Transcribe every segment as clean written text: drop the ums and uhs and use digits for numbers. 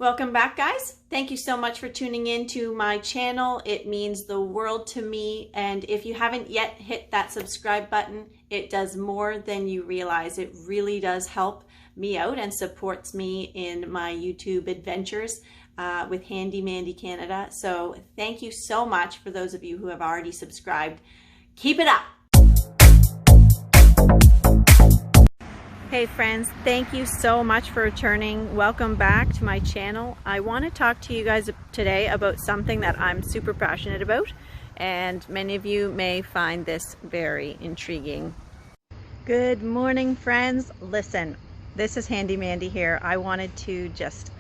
Welcome back, guys. Thank you so much for tuning in to my channel. It means the world to me. And if you haven't yet hit that subscribe button, it does more than you realize. It really does help me out and supports me in my YouTube adventures with Handy Mandy Canada. So thank you so much for those of you who have already subscribed. Keep it up. Hey friends, thank you so much for returning. Welcome back to my channel. I want to talk to you guys today about something that I'm super passionate about, and many of you may find this very intriguing. Good morning, friends. Listen, this is Handy Mandy here. I wanted to just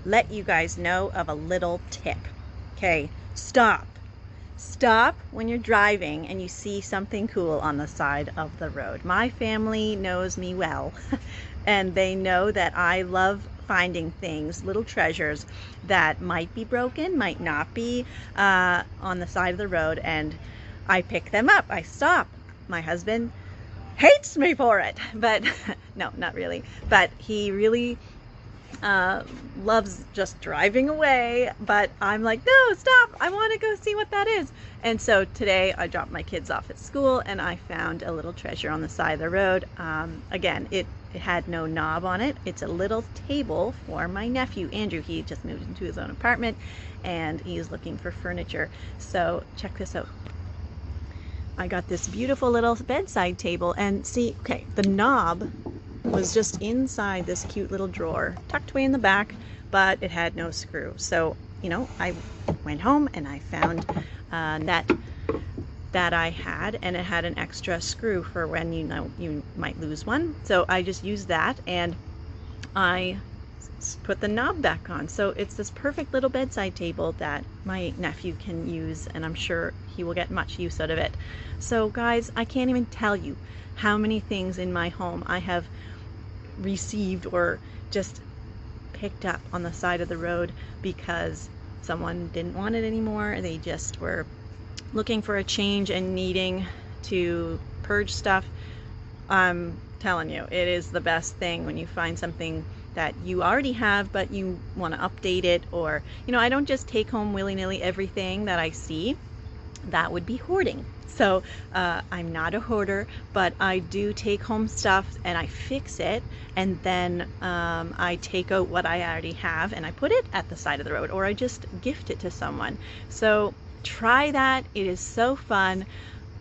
let you guys know of a little tip. Okay, stop when you're driving and you see something cool on the side of the road. My family knows me well and they know that I love finding things, little treasures that might be broken, might not be, on the side of the road, and I pick them up. I stop. My husband hates me for it, but no, not really, but he really loves just driving away, but I'm like, no, stop, I want to go see what that is. And so today I dropped my kids off at school and I found a little treasure on the side of the road. Again, it had no knob on it. It's a little table for my nephew Andrew. He just moved into his own apartment and he's looking for furniture. So check this out. I got this beautiful little bedside table, and see, okay, the knob was just inside this cute little drawer tucked away in the back, but it had no screw. So, you know, I went home and I found that I had, and it had an extra screw for when you might lose one. So I just used that and I put the knob back on. So it's this perfect little bedside table that my nephew can use, and I'm sure he will get much use out of it. So guys, I can't even tell you how many things in my home I have received or just picked up on the side of the road because someone didn't want it anymore. They just were looking for a change and needing to purge stuff. I'm telling you, it is the best thing when you find something that you already have but you want to update it. Or, you know, I don't just take home willy-nilly everything that I see. That would be hoarding. So I'm not a hoarder, but I do take home stuff and I fix it, and then I take out what I already have and I put it at the side of the road, or I just gift it to someone. So try that. It is so fun.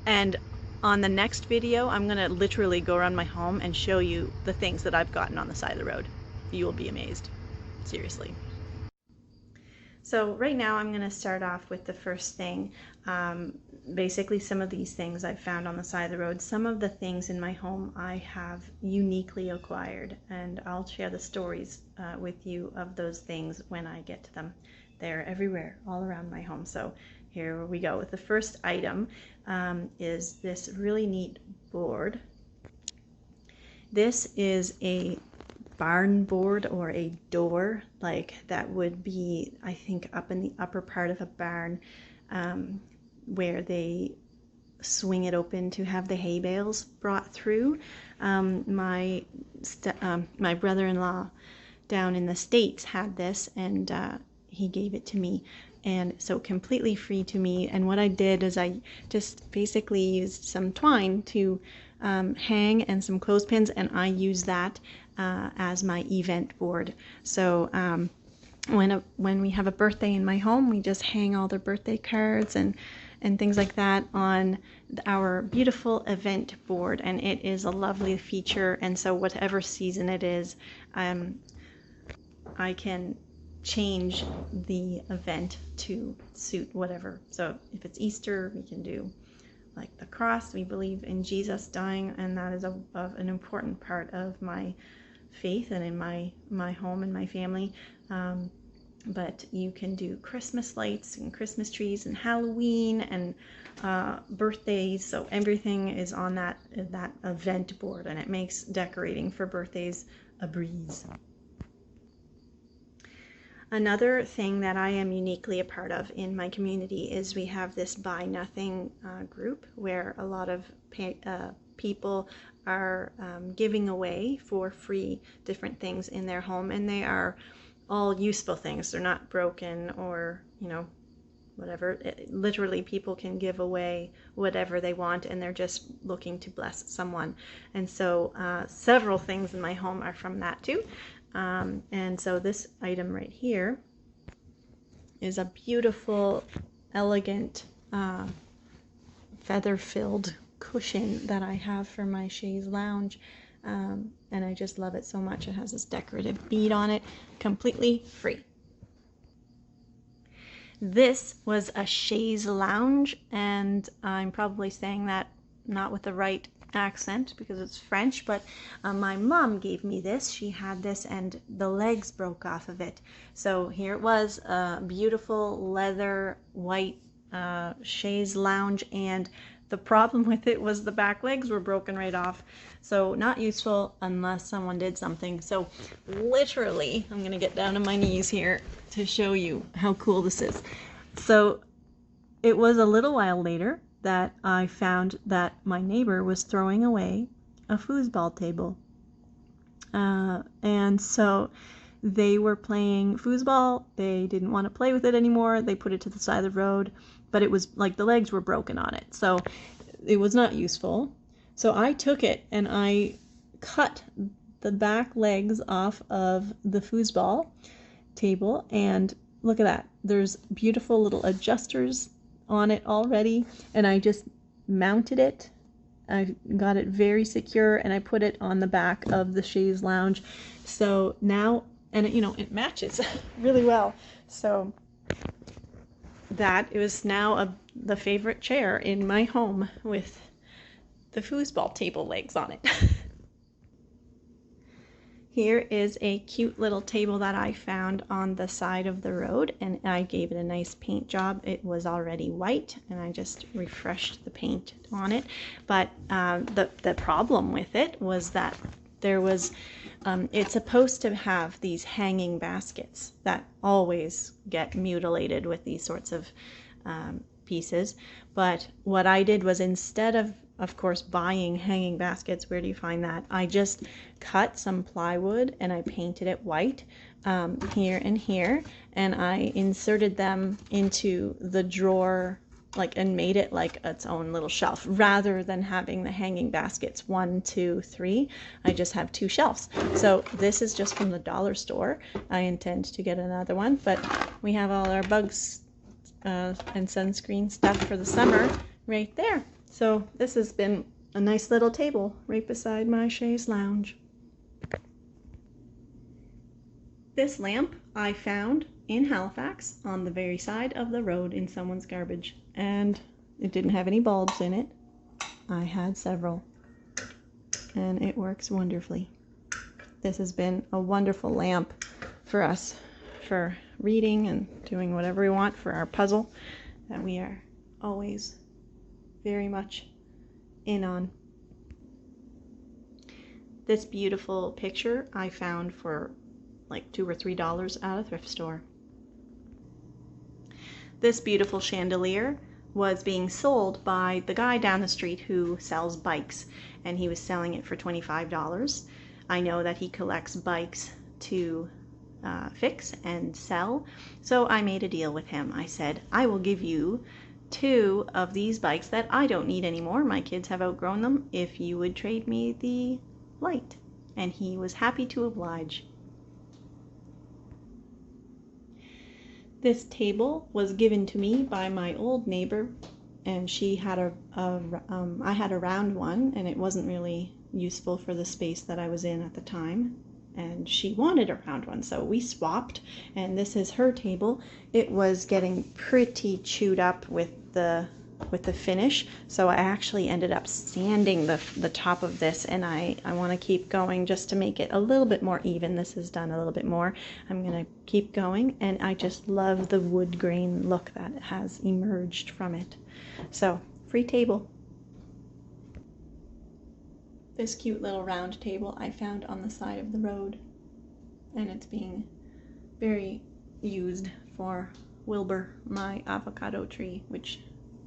And on the next video, I'm gonna literally go around my home and show you the things that I've gotten on the side of the road. You will be amazed, seriously. So right now I'm going to start off with the first thing. Basically some of these things I've found on the side of the road. Some of the things in my home I have uniquely acquired, and I'll share the stories with you of those things when I get to them. They're everywhere, all around my home. So here we go. With the first item is this really neat board. This is a barn board, or a door, like that would be, I think, up in the upper part of a barn, where they swing it open to have the hay bales brought through. My brother-in-law down in the States had this, and he gave it to me, and so completely free to me. And what I did is I just basically used some twine to hang and some clothespins, and I use that as my event board. So when we have a birthday in my home, we just hang all their birthday cards and things like that on our beautiful event board, and it is a lovely feature. And so whatever season it is, I can change the event to suit whatever. So if it's Easter, we can do like the cross. We believe in Jesus dying, and that is an important part of my faith and in my home and my family. But you can do Christmas lights and Christmas trees and Halloween and birthdays. So everything is on that event board, and it makes decorating for birthdays a breeze. Another thing that I am uniquely a part of in my community is we have this Buy Nothing group, where a lot of people are giving away for free different things in their home, and they are all useful things. They're not broken or, you know, whatever. Literally, people can give away whatever they want, and they're just looking to bless someone. And so several things in my home are from that too. And so this item right here is a beautiful, elegant, feather-filled cushion that I have for my chaise lounge. And I just love it so much. It has this decorative bead on it, completely free. This was a chaise lounge, and I'm probably saying that not with the right accent because it's French, but my mom gave me this. She had this and the legs broke off of it. So here it was, a beautiful leather white chaise lounge, and the problem with it was the back legs were broken right off. So not useful unless someone did something. So literally, I'm gonna get down on my knees here to show you how cool this is. So it was a little while later that I found that my neighbor was throwing away a foosball table. And so they were playing foosball. They didn't want to play with it anymore. They put it to the side of the road, but it was like the legs were broken on it. So it was not useful. So I took it and I cut the back legs off of the foosball table, and look at that. There's beautiful little adjusters on it already, and I just mounted it. I got it very secure, and I put it on the back of the chaise lounge. So now, and you know, it matches really well. So that it was now the favorite chair in my home with the foosball table legs on it. Here is a cute little table that I found on the side of the road, and I gave it a nice paint job. It was already white, and I just refreshed the paint on it. But the problem with it was that there was, it's supposed to have these hanging baskets that always get mutilated with these sorts of pieces. But what I did was, instead of course, buying hanging baskets, where do you find that? I just cut some plywood and I painted it white here and here, and I inserted them into the drawer, like, and made it like its own little shelf. Rather than having the hanging baskets 1, 2, 3, I just have 2 shelves. So this is just from the dollar store. I intend to get another one, but we have all our bugs and sunscreen stuff for the summer right there. So this has been a nice little table right beside my chaise lounge. This lamp I found in Halifax on the very side of the road in someone's garbage, and it didn't have any bulbs in it. I had several, and it works wonderfully. This has been a wonderful lamp for us for reading and doing whatever we want for our puzzle that we are always very much in on. This beautiful picture I found for like $2 or $3 at a thrift store. This beautiful chandelier was being sold by the guy down the street who sells bikes, and he was selling it for $25. I know that he collects bikes to fix and sell, so I made a deal with him. I said, I will give you 2 of these bikes that I don't need anymore. My kids have outgrown them, if you would trade me the light. And he was happy to oblige. This table was given to me by my old neighbor, and she had I had a round one, and it wasn't really useful for the space that I was in at the time, and she wanted a round one, so we swapped, and this is her table. It was getting pretty chewed up with the finish, so I actually ended up sanding the top of this, and I want to keep going just to make it a little bit more even. This is done a little bit more. I'm gonna keep going, and I just love the wood grain look that has emerged from it. So, free table. This cute little round table I found on the side of the road, and it's being very used for Wilbur, my avocado tree, which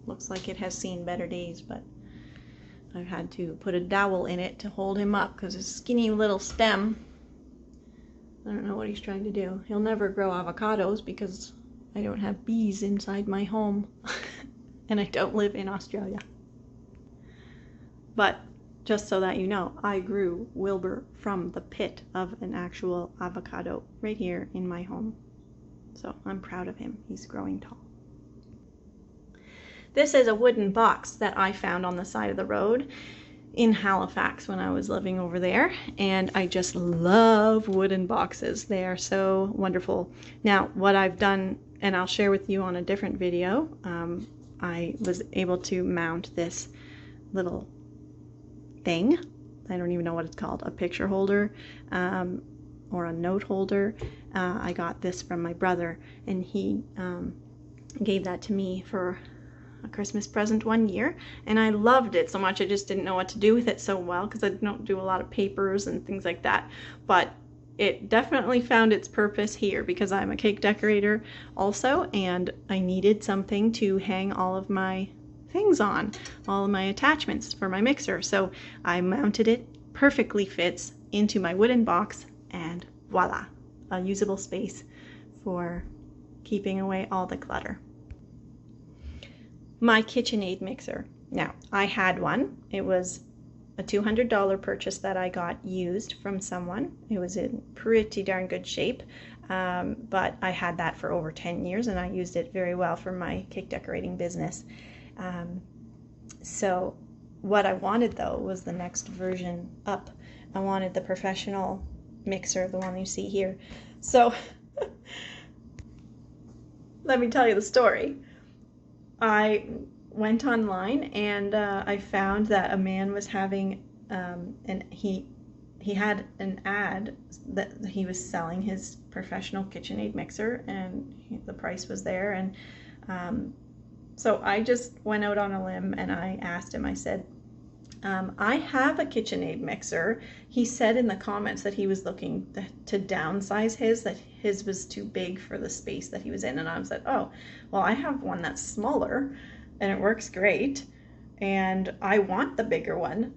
looks like it has seen better days, but I've had to put a dowel in it to hold him up because his skinny little stem I don't know what he's trying to do. He'll never grow avocados because I don't have bees inside my home and I don't live in Australia. But just so that you know, I grew Wilbur from the pit of an actual avocado right here in my home. So I'm proud of him. He's growing tall. This is a wooden box that I found on the side of the road in Halifax when I was living over there, and I just love wooden boxes. They are so wonderful. Now, what I've done, and I'll share with you on a different video, I was able to mount this little thing. I don't even know what it's called, a picture holder or a note holder. I got this from my brother, and he gave that to me for a Christmas present one year, and I loved it so much. I just didn't know what to do with it so well because I don't do a lot of papers and things like that, but it definitely found its purpose here because I'm a cake decorator also, and I needed something to hang all of my things on, all of my attachments for my mixer. So I mounted it, perfectly fits into my wooden box, and voila, a usable space for keeping away all the clutter. My KitchenAid mixer. Now, I had one. It was a $200 purchase that I got used from someone. It was in pretty darn good shape, but I had that for over 10 years and I used it very well for my cake decorating business. So what I wanted though was the next version up. I wanted the professional mixer, the one you see here. So let me tell you the story. I went online and I found that a man was having, and he had an ad that he was selling his professional KitchenAid mixer, and the price was there, and so I just went out on a limb and I asked him, I said, I have a KitchenAid mixer. He said in the comments that he was looking to downsize his, that his was too big for the space that he was in. And I said, oh, well, I have one that's smaller and it works great. And I want the bigger one.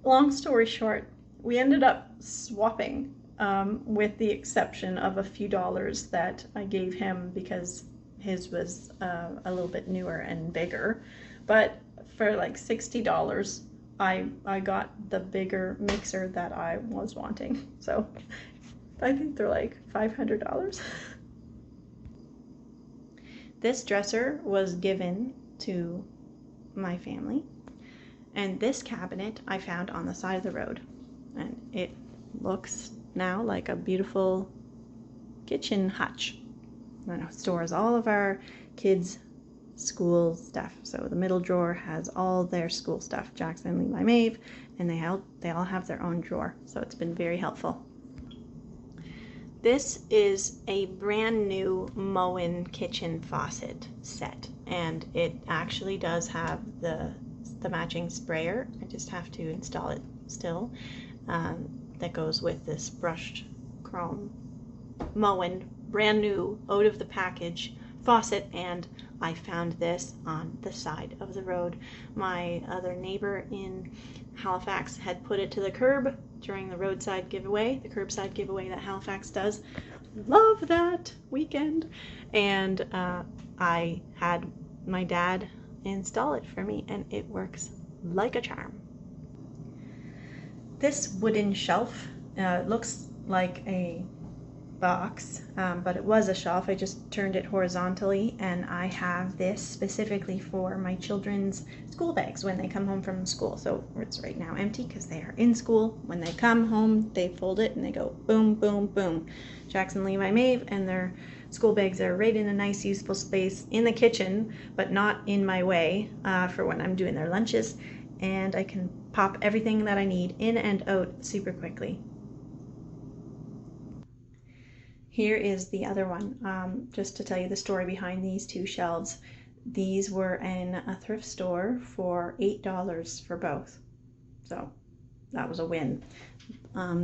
Long story short, we ended up swapping with the exception of a few dollars that I gave him because his was a little bit newer and bigger. But for like $60, I got the bigger mixer that I was wanting. So I think they're like $500. This dresser was given to my family, and this cabinet I found on the side of the road, and it looks now like a beautiful kitchen hutch. And it stores all of our kids' school stuff. So the middle drawer has all their school stuff, Jackson, Levi, Maeve, and they all have their own drawer. So it's been very helpful. This is a brand new Moen kitchen faucet set, and it actually does have the matching sprayer. I just have to install it still. That goes with this brushed chrome Moen brand new out of the package faucet, and I found this on the side of the road. My other neighbor in Halifax had put it to the curb during the roadside giveaway, the curbside giveaway that Halifax does. Love that weekend. And I had my dad install it for me, and it works like a charm. This wooden shelf looks like a box, but it was a shelf. I just turned it horizontally, and I have this specifically for my children's school bags when they come home from school. So it's right now empty because they are in school. When they come home, they fold it and they go boom, boom, boom. Jackson, Levi, Maeve, and their school bags are right in a nice useful space in the kitchen, but not in my way for when I'm doing their lunches, and I can pop everything that I need in and out super quickly. Here is the other one, just to tell you the story behind these two shelves. These were in a thrift store for $8 for both, so that was a win.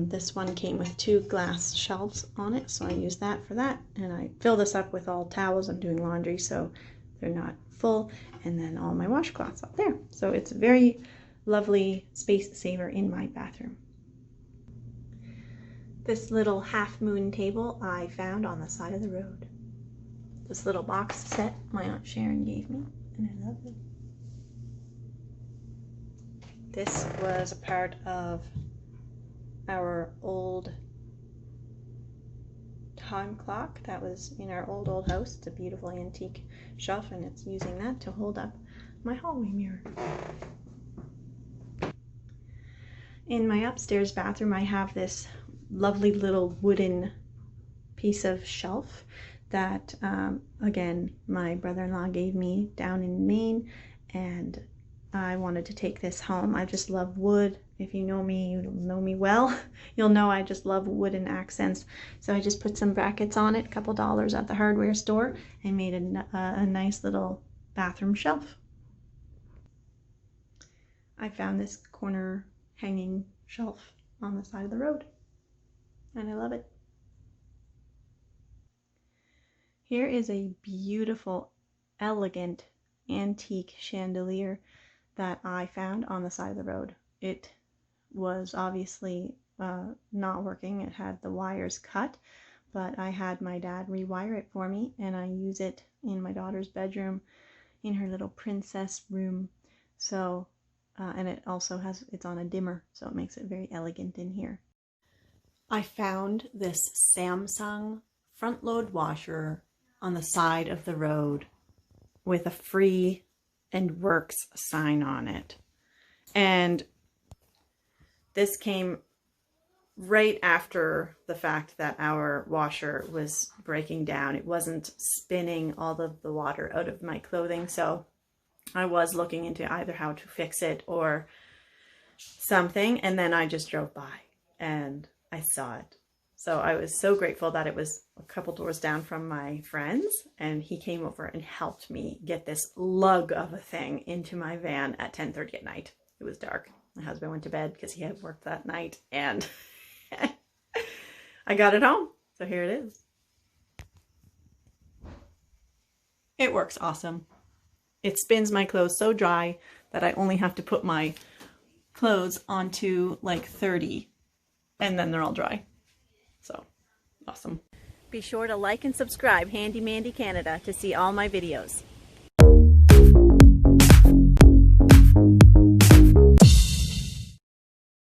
This one came with 2 glass shelves on it, so I used that for that, and I fill this up with all towels. I'm doing laundry, so they're not full, and then all my washcloths up there. So it's a very lovely space saver in my bathroom. This little half moon table I found on the side of the road. This little box set my Aunt Sharon gave me, and I love it. This was a part of our old time clock that was in our old house. It's a beautiful antique shelf, and it's using that to hold up my hallway mirror. In my upstairs bathroom, I have this lovely little wooden piece of shelf that, again, my brother-in-law gave me down in Maine, and I wanted to take this home. I just love wood. If you know me, you know me well, you'll know I just love wooden accents. So I just put some brackets on it, a couple dollars at the hardware store, and made a nice little bathroom shelf. I found this corner hanging shelf on the side of the road, and I love it. Here is a beautiful, elegant, antique chandelier that I found on the side of the road. It was obviously not working. It had the wires cut, but I had my dad rewire it for me, and I use it in my daughter's bedroom, in her little princess room. So and it also it's on a dimmer, so it makes it very elegant in here. I found this Samsung front load washer on the side of the road with a free and works sign on it. And this came right after the fact that our washer was breaking down. It wasn't spinning all of the water out of my clothing, so I was looking into either how to fix it or something, and then I just drove by and I saw it. So I was so grateful that it was a couple doors down from my friends, and he came over and helped me get this lug of a thing into my van at 10:30 at night. It was dark. My husband went to bed because he had work that night, and I got it home. So here it is. It works awesome. It spins my clothes so dry that I only have to put my clothes onto like 30, and then they're all dry. So awesome. Be sure to like and subscribe Handy Mandy Canada to see all my videos.